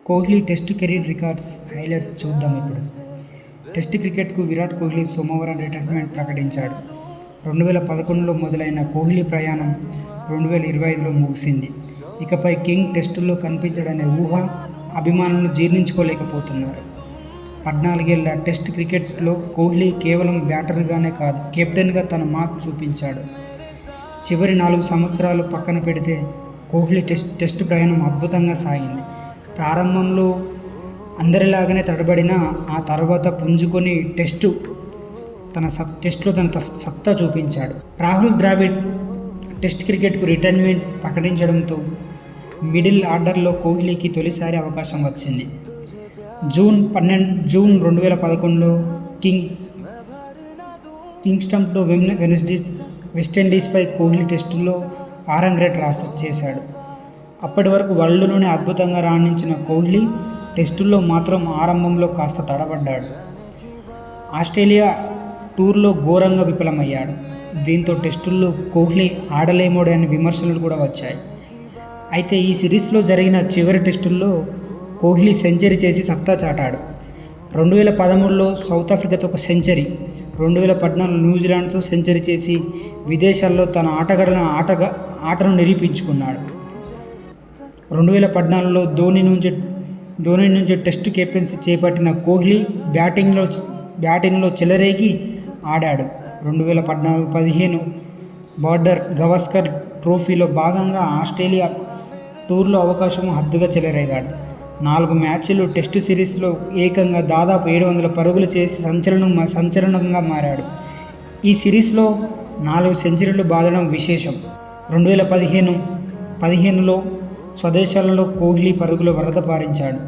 Kohli test career records highlights చూద్దాం ఇప్పుడు. Test క్రికెట్కు విరాట్ కోహ్లీ సోమవారం రిటైర్మెంట్ ప్రకటించాడు. 2011లో మొదలైన కోహ్లీ ప్రయాణం 2025లో ముగిసింది. ఇకపై కింగ్ టెస్టుల్లో కనిపించడనే ఊహ అభిమానులు జీర్ణించుకోలేకపోతున్నారు. 14 ఏళ్ల టెస్ట్ క్రికెట్లో కోహ్లీ కేవలం బ్యాటర్గానే కాదు, కెప్టెన్గా తన మార్క్ చూపించాడు. చివరి 4 సంవత్సరాలు పక్కన పెడితే కోహ్లీ టెస్ట్ ప్రయాణం అద్భుతంగా సాగింది. ప్రారంభంలో అందరిలాగానే తడబడినా ఆ తర్వాత పుంజుకొని టెస్ట్లో తన సత్తా చూపించాడు. రాహుల్ ద్రావిడ్ టెస్ట్ క్రికెట్కు రిటైర్మెంట్ ప్రకటించడంతో మిడిల్ ఆర్డర్లో కోహ్లీకి తొలిసారి అవకాశం వచ్చింది. జూన్ 2011లో కింగ్స్టన్లో వెస్టిండీస్పై కోహ్లీ టెస్టుల్లో ఆరంగేట్రం చేశాడు. అప్పటి వరకు వరల్డ్లోనే అద్భుతంగా రాణించిన కోహ్లీ టెస్టుల్లో మాత్రం ఆరంభంలో కాస్త తడబడ్డాడు. ఆస్ట్రేలియా టూర్లో ఘోరంగా విఫలమయ్యాడు. దీంతో టెస్టుల్లో కోహ్లీ ఆడలేమోడే అనే విమర్శలు కూడా వచ్చాయి. అయితే ఈ సిరీస్లో జరిగిన చివరి టెస్టుల్లో కోహ్లీ సెంచరీ చేసి సత్తా చాటాడు. 2013లో సౌత్ ఆఫ్రికాతో ఒక సెంచరీ, 2014 న్యూజిలాండ్తో సెంచరీ చేసి విదేశాల్లో తన ఆటను నిరూపించుకున్నాడు. 2014లో ధోని నుంచి టెస్టు కెప్టెన్సీ చేపట్టిన కోహ్లీ బ్యాటింగ్లో చెలరేగి ఆడాడు. 2014-15 బార్డర్ గవాస్కర్ ట్రోఫీలో భాగంగా ఆస్ట్రేలియా టూర్లో అవకాశం హద్దుగా చెలరేగాడు. 4 మ్యాచ్లు టెస్టు సిరీస్లో ఏకంగా దాదాపు 700 పరుగులు చేసి సంచలనంగా మారాడు. ఈ సిరీస్లో 4 సెంచరీలు బాదడం విశేషం. 2015లో స్వదేశాలలో కోహ్లీ పరుగుల వరద పారించాడు.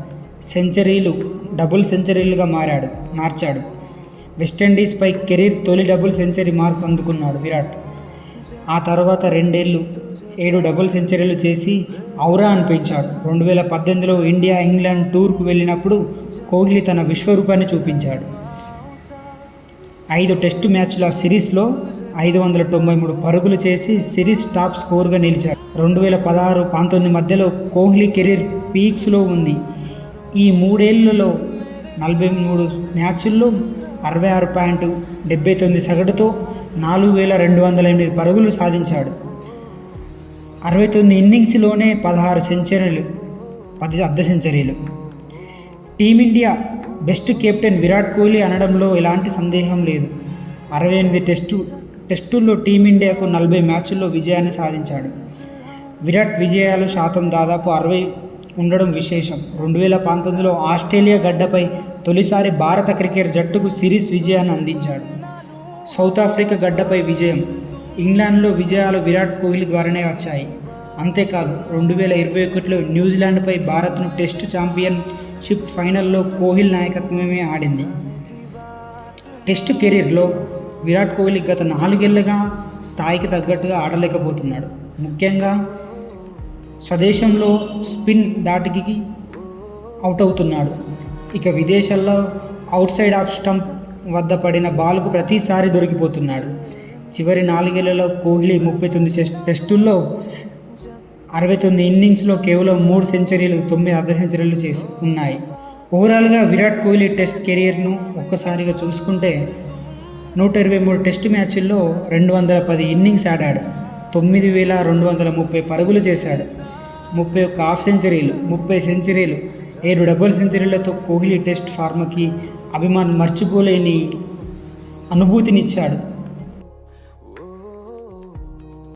డబుల్ సెంచరీలుగా మార్చాడు. వెస్టిండీస్పై కెరీర్ తొలి డబుల్ సెంచరీ మార్క్ అందుకున్నాడు విరాట్. ఆ తర్వాత 2 ఏళ్లు 7 డబుల్ సెంచరీలు చేసి ఔరా అనిపించాడు. 2018లో ఇండియా ఇంగ్లాండ్ టూర్కు వెళ్ళినప్పుడు కోహ్లీ తన విశ్వరూపాన్ని చూపించాడు. 5 టెస్టు మ్యాచ్ల సిరీస్లో 593 పరుగులు చేసి సిరీస్ టాప్ స్కోర్గా నిలిచాడు. 2016-19 మధ్యలో కోహ్లీ కెరీర్ పీక్స్లో ఉంది. ఈ 3 ఏళ్లలో 43 మ్యాచ్ల్లో 66.79 సగటుతో 4208 పరుగులు సాధించాడు. 69 ఇన్నింగ్స్లోనే 16 సెంచరీలు, 10 అర్ధ సెంచరీలు. Team India best captain Virat Kohli అనడంలో ఎలాంటి సందేహం లేదు. 68 టెస్టుల్లో టీమిండియాకు 40 మ్యాచ్ల్లో విజయాన్ని సాధించాడు. విరాట్ విజయాల శాతం దాదాపు 60 ఉండడం విశేషం. 2019లో ఆస్ట్రేలియా గడ్డపై తొలిసారి భారత క్రికెట్ జట్టుకు సిరీస్ విజయాన్ని అందించాడు. సౌత్ ఆఫ్రికా గడ్డపై విజయం, ఇంగ్లాండ్లో విజయాలు విరాట్ కోహ్లీ ద్వారానే వచ్చాయి. అంతేకాదు 2021లో న్యూజిలాండ్పై భారత్ను టెస్ట్ ఛాంపియన్షిప్ ఫైనల్లో కోహ్లీ నాయకత్వమే ఆడింది. టెస్ట్ కెరీర్లో విరాట్ కోహ్లీ గత 4 ఏళ్లుగా స్థాయికి తగ్గట్టుగా ఆడలేకపోతున్నాడు. ముఖ్యంగా స్వదేశంలో స్పిన్ ధాటికి అవుట్ అవుతున్నాడు. ఇక విదేశాల్లో అవుట్ సైడ్ ఆఫ్ స్టంప్ వద్ద పడిన బాల్కు ప్రతిసారి దొరికిపోతున్నాడు. చివరి 4 ఏళ్లలో కోహ్లీ 39 టెస్టుల్లో 69 ఇన్నింగ్స్లో కేవలం 3 సెంచరీలు, 9 అర్ధ సెంచరీలు చేసి ఉన్నాయి. ఓవరాల్గా విరాట్ కోహ్లీ టెస్ట్ కెరీర్ను ఒక్కసారిగా చూసుకుంటే 123 టెస్టు మ్యాచ్ల్లో 210 ఇన్నింగ్స్ ఆడాడు. 9230 పరుగులు చేశాడు. 31 హాఫ్ సెంచరీలు, 30 సెంచరీలు, 7 డబుల్ సెంచరీలతో కోహ్లీ టెస్ట్ ఫార్మకి అభిమానులు మర్చిపోలేని అనుభూతినిచ్చాడు.